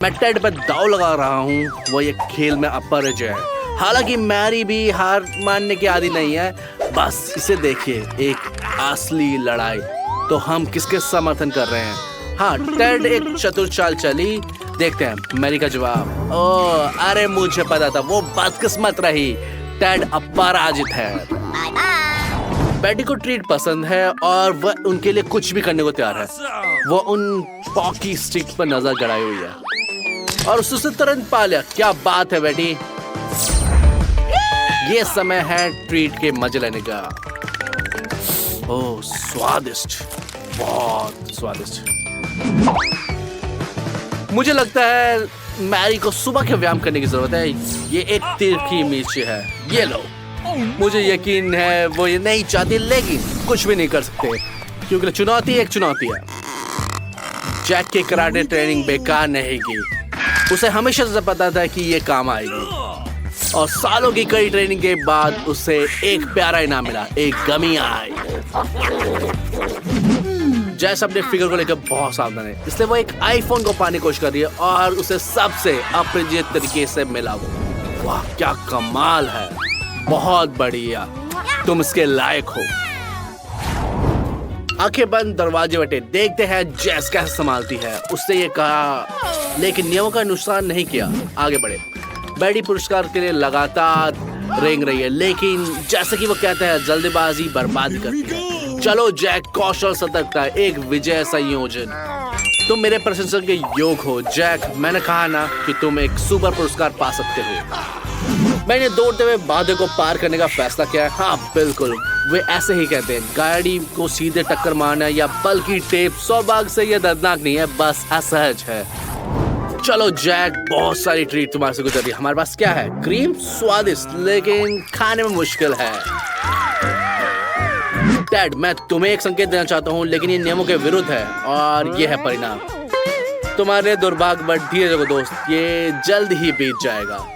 मैं टेड पर दाव लगा रहा हूँ, वो ये खेल में अपरज है। हालांकि मैरी भी हार मानने की आदी नहीं है। बस इसे देखिए, एक असली लड़ाई। तो हम किसके समर्थन कर रहे हैं? हाँ, टेड एक चतुर चाल चली। देखते हैं मैरी का जवाब। ओह, अरे मुझे पता था, वो बदकिस्मत रही। टेड अपराजित है। बेटी को ट्रीट पसंद है और वह उनके लिए कुछ भी करने को तैयार है। वो उन पॉकी स्टिक पर नजर गड़ाई हुई है और उससे तुरंत पा लिया। क्या बात है बेटी, ये समय है ट्रीट के मजे लेने का। ओह स्वादिष्ट, बहुत स्वादिष्ट। मुझे लगता है मैरी को सुबह के व्यायाम करने की जरूरत है। ये एक तिरछी मिर्च है, ये लो। मुझे यकीन है वो ये नहीं चाहती, लेकिन कुछ भी नहीं कर सकते क्योंकि चुनौती एक चुनौती है। जैक की कराटे ट्रेनिंग बेकार नहीं की। उसे हमेशा से पता था कि ये काम आएगी और सालों की कड़ी ट्रेनिंग के बाद उसे एक प्यारा इनाम मिला, एक गमी आई। जैस अपने फिगर को लेकर बहुत सावधान है, इसलिए वो एक आईफोन को पाने की कोशिश कर रही है और उसे सबसे अपरिचित तरीके से मिला वो। वाह क्या कमाल है, बहुत बढ़िया, तुम इसके लायक हो। आंखें बंद, दरवाजे बटे, देखते हैं जैस कैसे संभालती है। उसने ये कहा लेकिन नियमों का नुकसान नहीं किया। आगे बढ़े। बेटी पुरस्कार के लिए लगातार रेंग रही है, लेकिन जैसे कि वो कहते हैं जल्दबाजी बर्बाद करती है। चलो जैक, कौशल सतर्कता, एक विजय संयोजन। तुम मेरे प्रशंसक के योग हो जैक। मैंने कहा ना कि तुम एक सुपर पुरस्कार पा सकते हो। मैंने दौड़ते हुए बाधे को पार करने का फैसला किया है। हाँ बिल्कुल, वे ऐसे ही कहते हैं। गाड़ी को सीधे टक्कर मारना या बल्कि टेप सौभाग्य से यह दर्दनाक नहीं है, बस असहज है। चलो जैक, बहुत सारी ट्रीट तुम्हारे से गुजर रही है। हमारे पास क्या है? क्रीम, स्वादिष्ट लेकिन खाने में मुश्किल है। टेड, मैं तुम्हें एक संकेत देना चाहता हूँ, लेकिन ये नियमों के विरुद्ध है और ये है परिणाम। तुम्हारे दुर्भाग्य, बट धीरे रहो दोस्त, ये जल्द ही बीत जाएगा।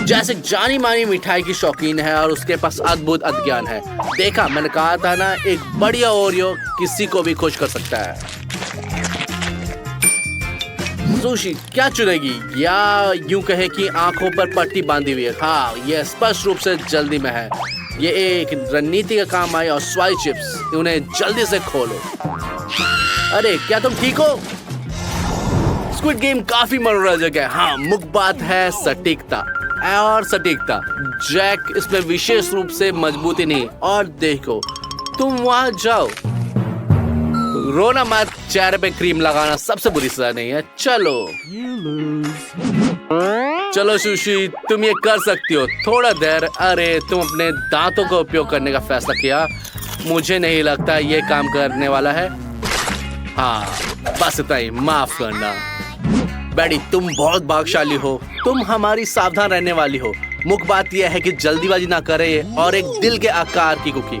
जैसे जानी मानी मिठाई की शौकीन है और उसके पास अद्भुत अज्ञान है। देखा, मैंने कहा था ना, एक बढ़िया ओरियो किसी को भी खुश कर सकता है। सुशी क्या चुनेगी, या यूं कहे कि आंखों पर पट्टी बांधी हुई है? हाँ, यह स्पष्ट रूप से जल्दी में है। ये एक रणनीति का काम आई और स्वाई चिप्स, उन्हें जल्दी से खोलो। अरे क्या तुम ठीक हो? स्क्विड गेम काफी मनोरंजक है। हाँ, मुख्य बात है सटीकता और सटीकता। जैक इसमें विशेष रूप से मजबूती नहीं। और देखो, तुम वहां जाओ, रोना मत, चेहरे पे क्रीम लगाना सबसे बुरी सजा नहीं है। चलो सुशी, तुम ये कर सकती हो, थोड़ा देर। अरे तुम अपने दांतों का उपयोग करने का फैसला किया, मुझे नहीं लगता ये काम करने वाला है। हाँ बस इतना ही, माफ करना। बेटी तुम बहुत भाग्यशाली हो, तुम हमारी सावधान रहने वाली हो। मुख्य बात यह है कि जल्दीबाजी ना करे और एक दिल के आकार की कुकी।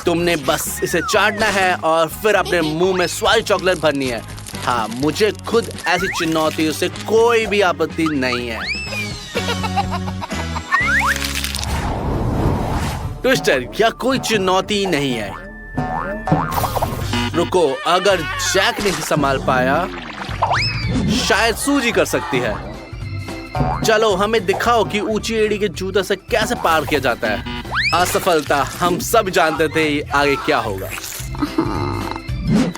तुमने बस इसे चाटना है और फिर अपने मुंह में स्वाद चॉकलेट भरनी है। हाँ, मुझे खुद ऐसी चुनौतियों से कोई भी आपत्ति नहीं है। ट्विस्टर, यह कोई चुनौती नहीं है। रुको, अगर जैक नहीं संभाल पाया, शायद सूजी कर सकती है। चलो हमें दिखाओ कि ऊंची एड़ी के जूते से कैसे पार किया जाता है। असफलता, हम सब जानते थे आगे क्या होगा।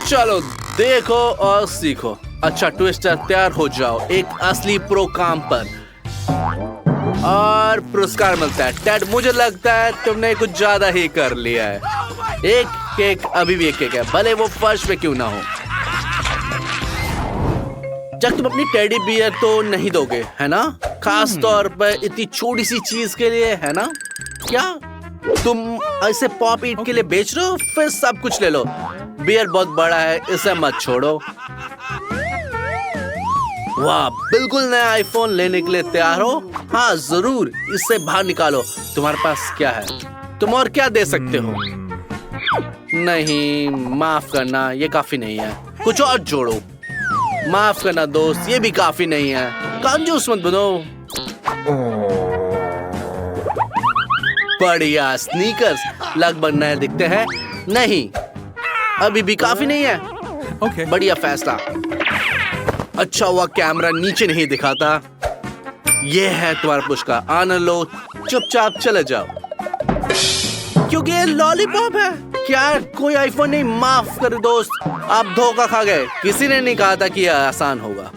चलो देखो और सीखो। अच्छा ट्विस्टर, तैयार हो जाओ, एक असली प्रो काम पर और पुरस्कार मिलता है। टेड, मुझे लगता है तुमने कुछ ज्यादा ही कर लिया है। एक केक अभी भी एक केक है, भले वो फर्श पे क्यों ना हो। जब तुम अपनी टेडी बियर तो नहीं दोगे, है ना? खास तौर पर इतनी छोटी सी चीज के लिए, है ना? क्या तुम ऐसे पॉप ईट के लिए बेच रहे हो? फिर सब कुछ ले लो। बियर बहुत बड़ा है, इसे मत छोड़ो। वाह, बिल्कुल नया आईफोन लेने के लिए तैयार हो? हाँ जरूर, इससे बाहर निकालो। तुम्हारे पास क्या है? तुम और क्या दे सकते हो? नहीं, माफ करना, ये काफी नहीं है, कुछ और जोड़ो। माफ करना दोस्त, ये भी काफी नहीं है, कंजूस मत बनो। बढ़िया, स्नीकर्स लगभग नए दिखते हैं। नहीं, अभी भी काफी नहीं है। Okay. बढ़िया फैसला। अच्छा हुआ कैमरा नीचे नहीं दिखाता। ये है तुम्हारा पुरस्कार, आनंद लो, चुपचाप चले जाओ। क्योंकि ये लॉलीपॉप है। क्या कोई आईफोन नहीं? माफ कर दोस्त, आप धोखा खा गए। किसी ने नहीं कहा था कि यह आसान होगा।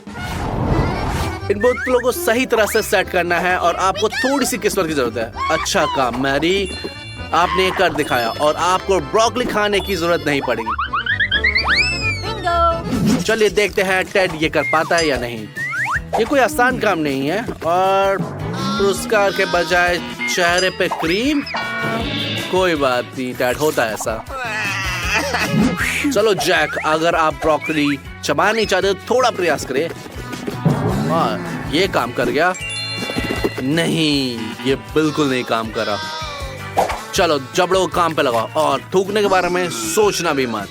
इन बोतलों को सही तरह से सेट करना है और आपको थोड़ी सी किस्मत की जरूरत है। अच्छा काम मैरी, आपने ये कर दिखाया और आपको ब्रोकली खाने की जरूरत नहीं पड़ेगी। चलिए देखते हैं टेड ये कर पाता है या नहीं। ये कोई आसान काम नहीं है। और पुरस्कार के बजाय चेहरे पे क्रीम, कोई बात नहीं टेड, होता है ऐसा। चलो जैक, अगर आप ब्रोकली चबाना नहीं चाहते तो थोड़ा प्रयास करें। हाँ, ये काम कर गया। नहीं, ये बिल्कुल नहीं काम करा। चलो जबड़ों को काम पे लगाओ और थूकने के बारे में सोचना भी मत।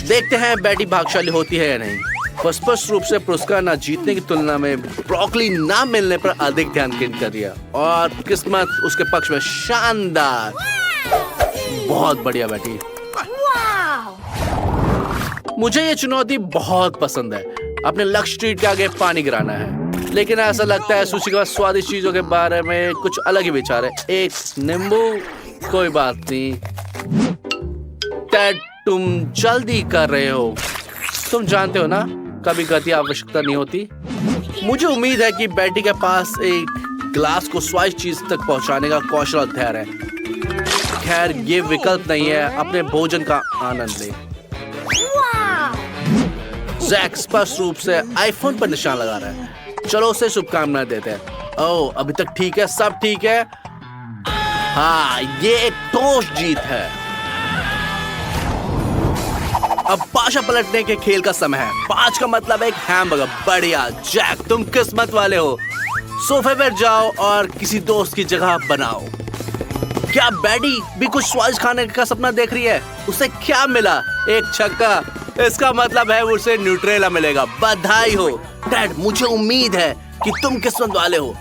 देखते हैं बेटी भाग्यशाली होती है या नहीं। स्पष्ट रूप से पुरस्कार ना जीतने की तुलना में ब्रोकली ना मिलने पर अधिक ध्यान केंद्रित कर दिया और किस्मत उसके पक्ष में। शानदार, बहुत बढ़िया बेटी। मुझे ये चुनौती बहुत पसंद है। अपने लक्ष्य ट्रीट के आगे पानी गिराना है, लेकिन ऐसा लगता है सुशी के पास स्वादिष्ट चीजों के बारे में कुछ अलग ही विचार है। एक नींबू, कोई बात नहीं। टेड, तुम जल्दी कर रहे हो। तुम जानते हो ना, कभी गति आवश्यकता नहीं होती। मुझे उम्मीद है कि बेटी के पास एक ग्लास को स्वादिष्ट चीज तक पहुंचाने का कौशल और धैर्य है। खैर, ये विकल्प नहीं है। अपने भोजन का आनंद ले। जैक स्पष्ट रूप से आईफोन पर निशान लगा रहा है। चलो उसे शुभकामनाएं देते हैं। ओह, अभी तक ठीक है, सब ठीक है। हाँ, ये एक ठोस जीत है। अब पाशा पलटने के खेल का समय है। 5 का मतलब एक हैमबर्गर। बढ़िया जैक, तुम किस्मत वाले हो। सोफे पर जाओ और किसी दोस्त की जगह बनाओ। क्या बेटी भी कुछ स्वादिष्ट खाने का सपना देख रही है? उसे क्या मिला? एक छक्का। इसका मतलब है उसे न्यूट्रेला मिलेगा। बधाई हो टेड, मुझे उम्मीद है कि तुम किस्मत वाले हो।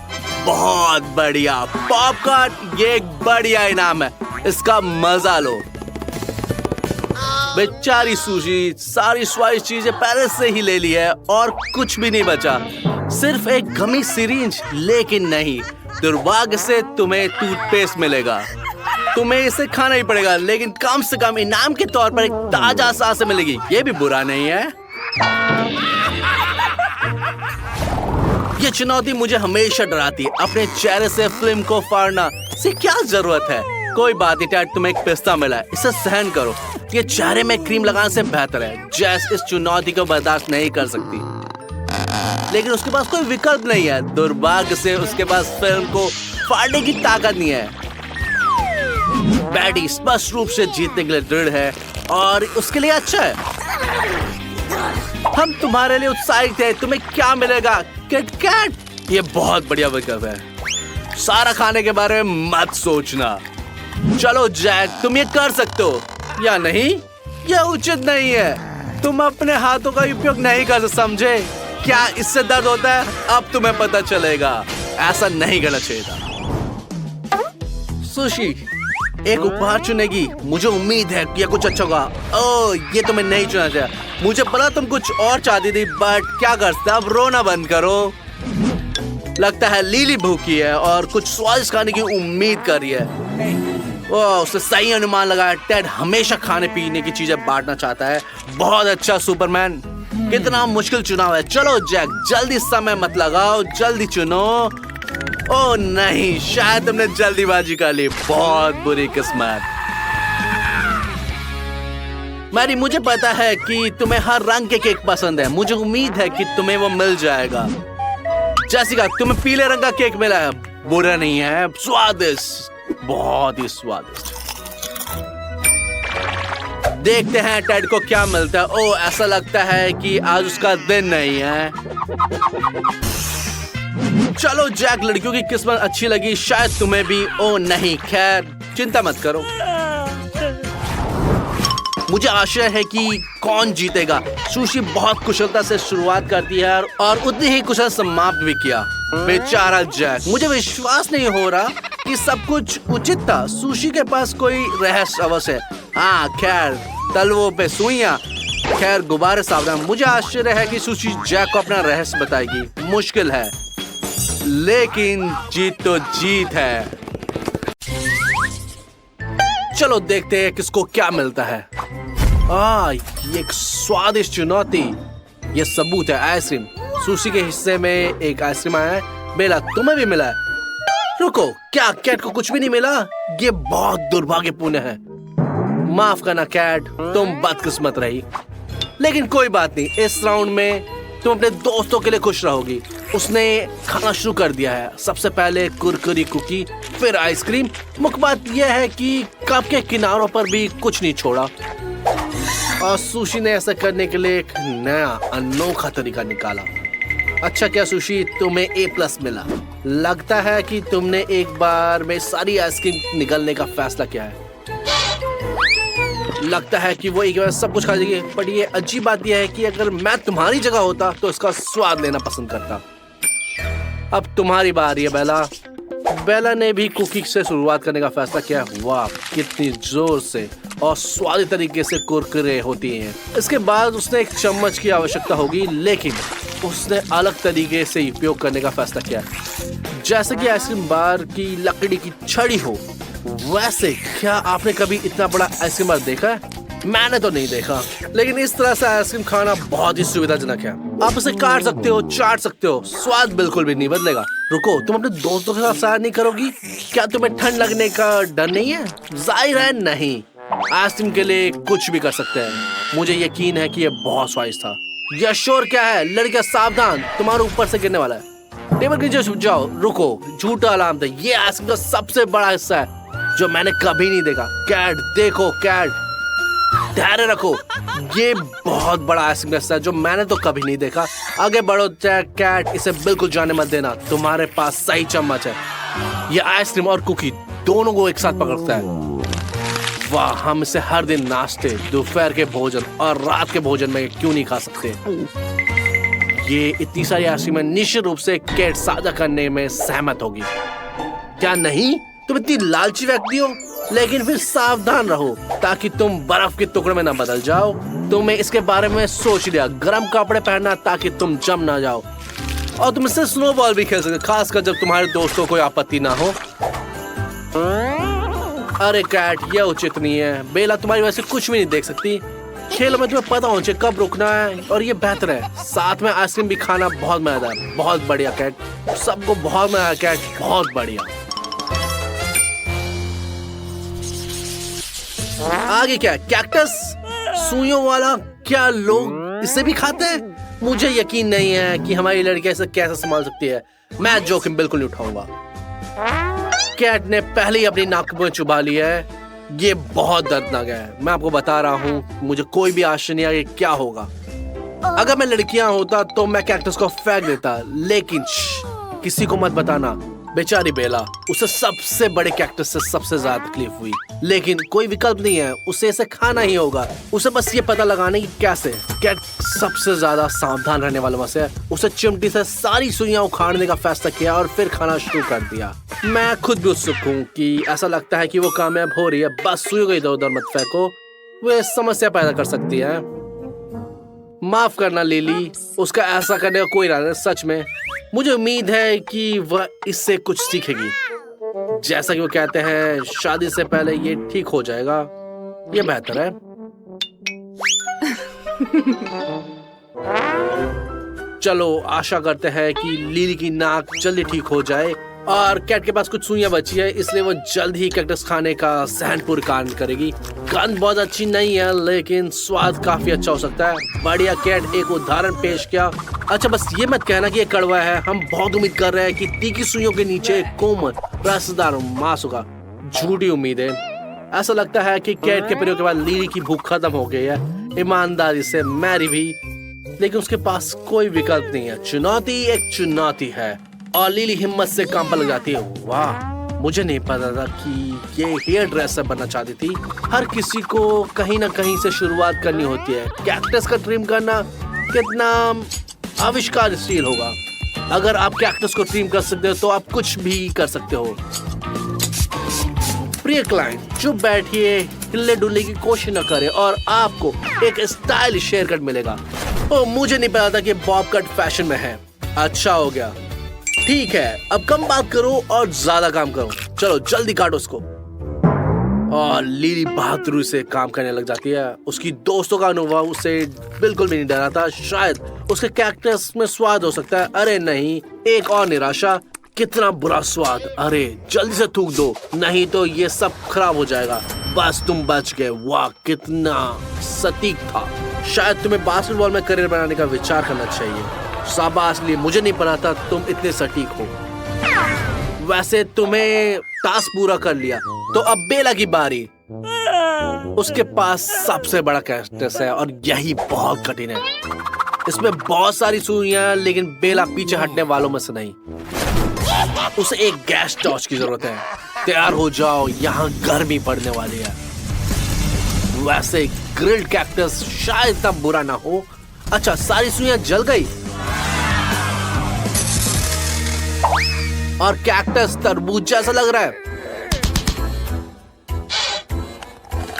बहुत बढ़िया पॉपकॉर्न, ये एक बढ़िया इनाम है। इसका मजा लो। बेचारी सुशी सारी स्वादिष्ट चीजें पहले से ही ले ली है और कुछ भी नहीं बचा, सिर्फ एक गमी सिरिंज। लेकिन नहीं, दुर्भाग्य से तुम्हें टूथपेस्ट मिलेगा। तुम्हें इसे खाना ही पड़ेगा, लेकिन कम से कम इनाम के तौर पर एक ताजा सांस मिलेगी। ये भी बुरा नहीं है। ये चुनौती मुझे हमेशा डराती है। अपने चेहरे से फिल्म को फाड़ना से क्या जरूरत है? कोई बात नहीं टेड, तुम्हें एक पिस्ता मिला है, इसे सहन करो। ये चेहरे में क्रीम लगाने से बेहतर है। जैस इस चुनौती को बर्दाश्त नहीं कर सकती, लेकिन उसके पास कोई विकल्प नहीं है। दुर्भाग्य से उसके पास फिल्म को फाड़ने की ताकत नहीं है। बैडी स्पष्ट रूप से जीतने के लिए दृढ़ है और उसके लिए अच्छा है। हम तुम्हारे लिए उत्साहित हैं। तुम्हें क्या मिलेगा? किटकैट, ये बहुत बढ़िया विकल्प है। सारा खाने के बारे में मत सोचना। चलो जैक, तुम ये कर सकते हो या नहीं? यह उचित नहीं है। तुम अपने हाथों का उपयोग नहीं कर समझे? क्या इससे दर्द होता है? अब तुम्हें पता चलेगा। ऐसा नहीं करना चाहिए था। सुशी एक उपहार चुनेगी। मुझे उम्मीद है कि यह कुछ अच्छा होगा। ओह, ये तुम्हें नहीं चुना चाहिए। मुझे पता तुम कुछ और चाहती थी, बट क्या कर सकते, अब रोना बंद करो। लगता है लीली भूखी है और कुछ स्वादिष्ट खाने की उम्मीद कर रही है। ओह, उसने सही अनुमान लगाया। टेड हमेशा खाने पीने की चीजें बांटना चाहता है। बहुत अच्छा सुपरमैन। कितना मुश्किल चुनाव है। चलो जैक, जल्दी समय मत लगाओ, जल्दी चुनो। ओह नहीं, शायद तुमने जल्दीबाजी कर ली। बहुत बुरी किस्मत। मैरी, मुझे पता है कि तुम्हें हर रंग के केक पसंद है। मुझे उम्मीद है कि तुम्हें वो मिल जाएगा। जैसिका, तुम्हें पीले रंग का केक मिला है। बुरा नहीं है, स्वादिष्ट, बहुत ही स्वादिष्ट। देखते हैं टेड को क्या मिलता है। ओह, ऐसा लगता है कि आज उसका दिन नहीं है। चलो जैक, लड़कियों की किस्मत अच्छी लगी, शायद तुम्हें भी। ओह नहीं, खैर चिंता मत करो। मुझे आशा है कि कौन जीतेगा। सुशी बहुत कुशलता से शुरुआत करती है और उतनी ही कुशल समाप्त भी किया। बेचारा जैक, मुझे विश्वास नहीं हो रहा कि सब कुछ उचित था। सुशी के पास कोई रहस्य अवश्य है। हाँ खैर, तलवों पे सुइयां, खैर गुब्बारे सावधान। मुझे आश्चर्य है कि सुशी जैक को अपना रहस्य बताएगी। मुश्किल है, लेकिन जीत तो जीत है। चलो देखते हैं किसको क्या मिलता है। ये एक स्वादिष्ट चुनौती। ये सबूत है आइसक्रीम। सुशी के हिस्से में एक आइसक्रीम आया है। बेला, तुम्हें भी मिला है? रुको, क्या कैट को कुछ भी नहीं मिला? ये बहुत दुर्भाग्यपूर्ण है। माफ करना कैट, तुम बदकिस्मत रही। लेकिन कोई बात नहीं, इस राउंड में तुम अपने दोस्तों के लिए खुश रहोगी। उसने खाना शुरू कर दिया है। सबसे पहले कुरकुरी कुकी, फिर आइसक्रीम। मुख्य बात यह है कि कप के किनारों पर भी कुछ नहीं छोड़ा। और सुशी ने ऐसा करने के लिए एक नया अनोखा तरीका निकाला। अच्छा क्या सुशी, तुम्हें A+ मिला। लगता है कि तुमने एक बार में सारी आइसक्रीम निगलने का फैसला किया है। लगता है कि वो एक बार सब कुछ खा जाएगी। पर ये अजीब बात यह है कि अगर मैं तुम्हारी जगह होता तो इसका स्वाद लेना पसंद करता। अब तुम्हारी बारी है बेला। बेला ने भी कुकी से शुरुआत करने का फैसला किया। वाह, कितनी जोर से और स्वादिष्ट तरीके से कुरकुरे होती हैं। इसके बाद उसने एक चम्मच की आवश्यकता होगी, लेकिन उसने अलग तरीके से उपयोग करने का फैसला किया। जैसे कि आइसक्रीम बार की लकड़ी की छड़ी हो, वैसे क्या आपने कभी इतना बड़ा आइसक्रीम बार देखा है? मैंने तो नहीं देखा। लेकिन इस तरह से आइसक्रीम खाना बहुत ही सुविधाजनक है। आप इसे काट सकते हो, चाट सकते हो, स्वाद बिल्कुल भी नहीं बदलेगा। रुको, तुम अपने दोस्तों के साथ शायद नहीं करोगी? क्या तुम्हें ठंड लगने का डर नहीं है? जाहिर है नहीं। आइसक्रीम के लिए कुछ भी कर सकते हैं। मुझे यकीन है कि ये बहुत स्वादिष्ट था। यह शोर क्या है? लड़कियां सावधान, तुम्हारे ऊपर से गिरने वाला है। टेबल के नीचे छुप जाओ। रुको, झूठा अलार्म था। ये आइसक्रीम का सबसे बड़ा हिस्सा है जो मैंने कभी नहीं देखा। कैट देखो, कैट धैर्य रखो। ये बहुत बड़ा आइसक्रीम हिस्सा है जो मैंने तो कभी नहीं देखा। आगे बढ़ो कैट, इसे बिल्कुल जाने मत देना। तुम्हारे पास सही चम्मच है। ये आइसक्रीम और कुकी दोनों को एक साथ पकड़ता है। वाह, हम इसे हर दिन नाश्ते, दोपहर के भोजन और रात के भोजन में क्यों नहीं खा सकते? ये इतनी सारी आइसक्रीम निश्चित रूप से कैट साझा करने में सहमत होगी। क्या नहीं? तुम इतनी लालची व्यक्ति हो। लेकिन फिर सावधान रहो ताकि तुम बर्फ के टुकड़े में ना बदल जाओ। तुमने इसके बारे में सोच लिया। गर्म कपड़े पहनना ताकि तुम जम ना जाओ। और तुम इससे स्नोबॉल भी खेल सकते, खासकर जब तुम्हारे दोस्तों को आपत्ति ना हो। अरे कैट, यह उचित नहीं है। बेला तुम्हारी वजह से कुछ भी नहीं देख सकती। खेल में तुम्हें पता होना चाहिए कब रुकना है, और ये बेहतर है। साथ में आइसक्रीम भी खाना बहुत मजेदार। बहुत बढ़िया कैट, सबको बहुत मजा आया कैट, बहुत बढ़िया। आगे क्या? कैक्टस सुइयों वाला। क्या लोग इसे भी खाते हैं? मुझे यकीन नहीं है कि हमारी लड़की इसे कैसे संभाल सकती है। मैं जोखिम बिल्कुल नहीं उठाऊंगा। कैट ने पहले ही अपनी नाक में चुभा लिया है। ये बहुत दर्दनाक है। मैं आपको बता रहा हूँ, मुझे कोई भी आशा नहीं है क्या होगा। अगर मैं लड़कियां होता तो मैं कैक्टस को फेंक देता। लेकिन किसी को मत बताना। बेचारी बेला, उसे सबसे बड़े कैक्टस से सबसे ज्यादा तकलीफ हुई। लेकिन कोई विकल्प नहीं है, उसे इसे खाना ही होगा। उसे बस ये पता लगाना कि कैसे। कैट सबसे ज्यादा सावधान रहने वालों में से है। उसे चिमटी से सारी सुइयां उखाड़ने का फैसला किया और फिर खाना शुरू कर दिया। मैं खुद भी उत्सुक हूँ कि ऐसा लगता है कि वो कामयाब हो रही है। बस सुइयों को इधर उधर मत फेंको, वे समस्या पैदा कर सकती है। माफ करना लिली, उसका ऐसा करने का कोई इरादा नहीं। सच में मुझे उम्मीद है कि वह इससे कुछ सीखेगी। जैसा कि वो कहते हैं, शादी से पहले ये ठीक हो जाएगा। ये बेहतर है। चलो आशा करते हैं कि लिली की नाक जल्दी ठीक हो जाए। और कैट के पास कुछ सुइयां बची है, इसलिए वो जल्द ही कैक्टस खाने का सहनपूर्वक कार्य करेगी। गंध बहुत अच्छी नहीं है, लेकिन स्वाद काफी अच्छा हो सकता है। बढ़िया कैट, एक उदाहरण पेश किया। अच्छा, बस ये मत कहना कि ये कड़वा है। हम बहुत उम्मीद कर रहे हैं कि तीखी सुइयों के नीचे कोमल रसदार मांस होगा। झूठी उम्मीद है। ऐसा लगता है कि कैट के प्रयोग के बाद लिली की भूख खत्म हो गई है। ईमानदारी से मैरी भी, लेकिन उसके पास कोई विकल्प नहीं है। चुनौती एक चुनौती है और लिली हिम्मत से काम पर लग जाती है। वाह, मुझे नहीं पता था कि ये हेयर ड्रेसर बनना चाहती थी। हर किसी को कहीं ना कहीं से शुरुआत करनी होती है। कैक्टस का ट्रिम करना कितना आविष्कारशील होगा। अगर आप कैक्टस को ट्रिम कर सकते हो तो आप कुछ भी कर सकते हो। प्रिय क्लाइंट, चुप बैठिए, हिलने डुलने की कोशिश न करें और आपको एक स्टाइलिश हेयर कट मिलेगा। ओ, मुझे नहीं पता था कि बॉब कट फैशन में है। अच्छा हो गया। ठीक है, अब कम बात करो और ज्यादा काम करो। चलो जल्दी काटो उसको। और लिली बहादुरी से काम करने लग जाती है। उसकी दोस्तों का अनुभव उसे बिल्कुल भी नहीं डरा था। शायद उसके कैक्टस में स्वाद हो सकता है। अरे नहीं, एक और निराशा। कितना बुरा स्वाद। अरे जल्दी से थूक दो, नहीं तो ये सब खराब हो जाएगा। बस तुम बच गए। वाह, कितना सटीक था। शायद तुम्हें बास्केटबॉल में करियर बनाने का विचार करना चाहिए। शाबाश लिए, मुझे नहीं पता था तुम इतने सटीक हो। वैसे तुम्हें टास्क पूरा कर लिया, तो अब बेला की बारी। उसके पास सबसे बड़ा कैक्टस है और यही बहुत कठिन है। इसमें बहुत सारी सुइयां, लेकिन बेला पीछे हटने वालों में से नहीं। उसे एक गैस टॉर्च की जरूरत है। तैयार हो जाओ, यहाँ गर्मी पड़ने वाली है। वैसे ग्रिल्ड कैक्टस शायद इतना बुरा ना हो। अच्छा, सारी सुइयां जल गई और कैक्टस तरबूज जैसा लग रहा है।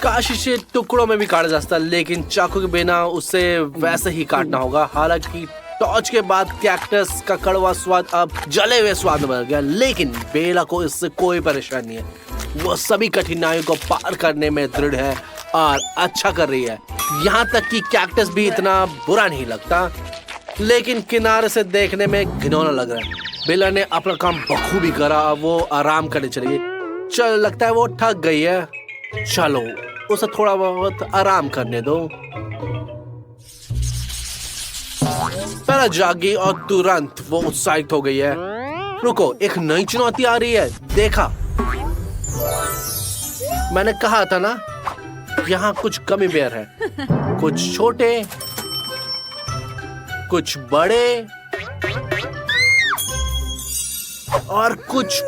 काश इसे टुकड़ों में भी काटा जा सकता, लेकिन चाकू के बिना उसे वैसे ही काटना होगा। हालांकि टॉर्च के बाद कैक्टस का कड़वा स्वाद अब जले हुए स्वाद में बदल गया, लेकिन बेला को इससे कोई परेशानी नहीं है। वो सभी कठिनाइयों को पार करने में दृढ़ है और अच्छा कर रही है। यहाँ तक कि कैक्टस भी इतना बुरा नहीं लगता, लेकिन किनारे से देखने में घिनौना लग रहा है। बेला ने अपना काम बखूबी करा। वो आराम करने चली गई। चल, लगता है वो थक गई है। चलो उसे थोड़ा बहुत आराम करने दो। बेला जागी और तुरंत वो उत्साहित हो गई है। रुको, एक नई चुनौती आ रही है। देखा, मैंने कहा था ना, यहाँ कुछ गमी बेयर है। कुछ छोटे, कुछ बड़े और कुछ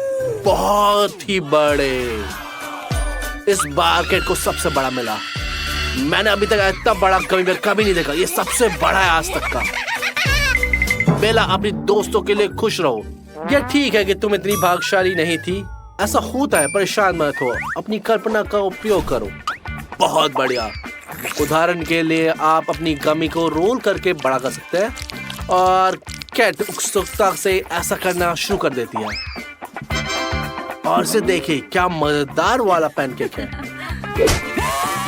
बहुत ही बड़े। इस मार्केट को सबसे बड़ा मिला। मैंने अभी तक इतना बड़ा गमी बेयर कभी नहीं देखा। ये सबसे बड़ा है आज तक का। बेला, अपनी दोस्तों के लिए खुश रहो। यह ठीक है कि तुम इतनी भाग्यशाली नहीं थी। ऐसा होता है, परेशान मत हो। अपनी कल्पना का उपयोग करो। बहुत बढ़िया। उदाहरण के लिए आप अपनी गमी को रोल करके बड़ा कर सकते हैं और कैट उत्सुकता से ऐसा करना शुरू कर देती है। और इसे देखिए, क्या मजेदार वाला पैनकेक है।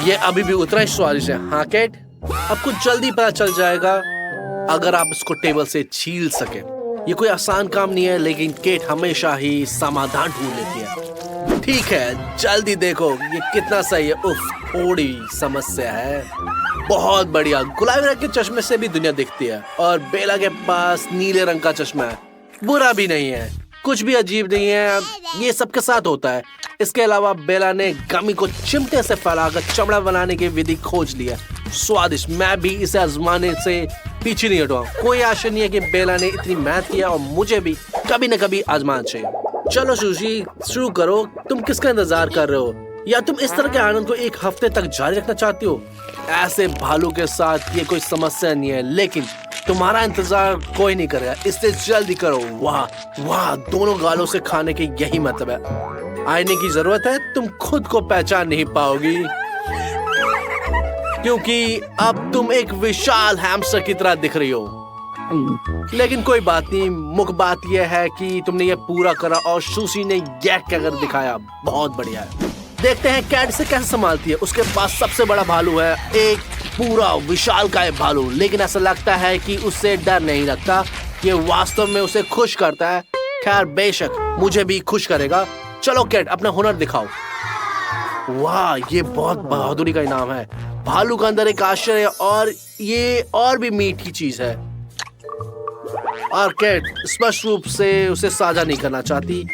ये अभी भी उतना ही स्वादिष्ट है। हाँ कैट, अब कुछ जल्दी पता चल जाएगा अगर आप इसको टेबल से छील सके। ये कोई आसान काम नहीं है, लेकिन केट हमेशा ही समाधान ढूंढ लेती है। ठीक है, जल्दी देखो ये कितना सही है। उफ, थोड़ी समस्या है। बहुत बढ़िया। गुलाबी रंग के चश्मे से भी दुनिया दिखती है और बेला के पास नीले रंग का चश्मा है। बुरा भी नहीं है, कुछ भी अजीब नहीं है। ये सबके साथ होता है। इसके अलावा बेला ने गमी को चिमटे से फैलाकर चमड़ा बनाने की विधि खोज लिया। स्वादिष्ट। मैं भी इसे आजमाने से पीछे नहीं हटूंगा। कोई आशा नहीं है कि बेला ने इतनी मेहनत किया और मुझे भी कभी न कभी आजमाना चाहिए। चलो सुशी, शुरू करो। तुम किसका इंतजार कर रहे हो? या तुम इस तरह के आनंद को एक हफ्ते तक जारी रखना चाहती हो? ऐसे भालू के साथ ये कोई समस्या नहीं है, लेकिन तुम्हारा इंतजार कोई नहीं करेगा, इसलिए जल्दी करो। वाह वाह, दोनों गालों से खाने के यही मतलब है। आईने की जरूरत है, तुम खुद को पहचान नहीं पाओगी क्योंकि अब तुम एक विशाल हैमस्टर की तरह दिख रही हो। लेकिन कोई बात नहीं, मुख्य बात यह है कि तुमने ये पूरा करा और सुशी ने यह कहकर दिखाया। बहुत बढ़िया है। देखते हैं कैट से कैसे संभालती है। उसके पास सबसे बड़ा भालू है, एक पूरा विशालकाय भालू, लेकिन ऐसा लगता है कि उससे डर नहीं लगता। ये वास्तव में उसे खुश करता है। खैर, बेशक मुझे भी खुश करेगा। चलो कैट, अपना हुनर दिखाओ। वाह, ये बहुत बहादुरी का इनाम है। भालू का अंदर एक आश्चर्य और ये और भी मीठी चीज है। और कैट स्पष्ट रूप से उसे साझा नहीं करना चाहती।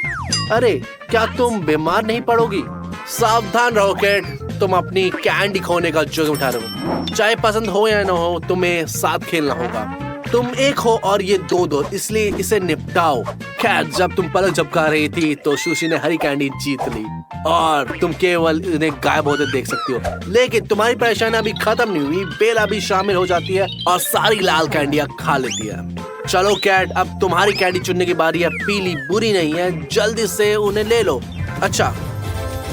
अरे, क्या तुम बीमार नहीं पड़ोगी? सावधान रहो कैट, तुम अपनी कैंडी खोने का जोखिम उठा रहे हो। चाहे पसंद हो या ना हो, तुम्हें साथ खेलना होगा। तुम एक हो और ये दो, इसलिए इसे निपटाओ। खैर, जब तुम पलक झपका रही थी तो सुशी ने हरी कैंडी जीत ली और तुम केवल इन्हें गायब होते देख सकती हो। लेकिन तुम्हारी परेशानी अभी खत्म नहीं हुई। बेला भी शामिल हो जाती है और सारी लाल कैंडियां खा लेती है। चलो कैट, अब तुम्हारी कैंडी चुनने की बारी है। पीली बुरी नहीं है, जल्दी से उन्हें ले लो। अच्छा,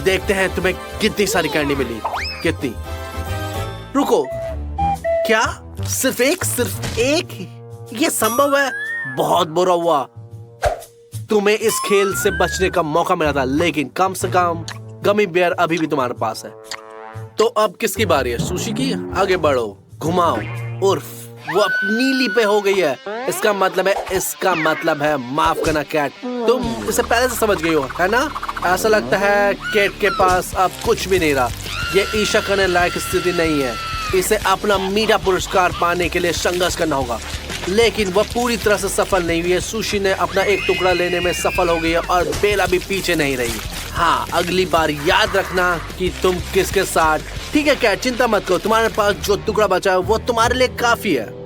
देखते हैं तुम्हें कितनी सारी कैंडी मिली। कितनी? रुको, क्या सिर्फ एक ही? ये संभव है? बहुत बुरा हुआ। तुम्हें इस खेल से बचने का मौका मिला था, लेकिन कम से कम गमी बेयर अभी भी तुम्हारे पास है। तो अब किसकी बारी है? सुशी की। आगे बढ़ो, घुमाओ। उर्फ, वो अब नीली पे हो गई है। इसका मतलब है माफ करना कैट, तुम इसे पहले से समझ गई हो, है ना? ऐसा लगता है कैट के पास अब कुछ भी नहीं रहा। ये ईर्ष्या करने लायक स्थिति नहीं है। इसे अपना मीठा पुरस्कार पाने के लिए संघर्ष करना होगा, लेकिन वह पूरी तरह से सफल नहीं हुई है। सुशी ने अपना एक टुकड़ा लेने में सफल हो गई है और बेला भी पीछे नहीं रही। हाँ, अगली बार याद रखना कि तुम किसके साथ। ठीक है कैट, चिंता मत करो, तुम्हारे पास जो टुकड़ा बचा है वो तुम्हारे लिए काफी है।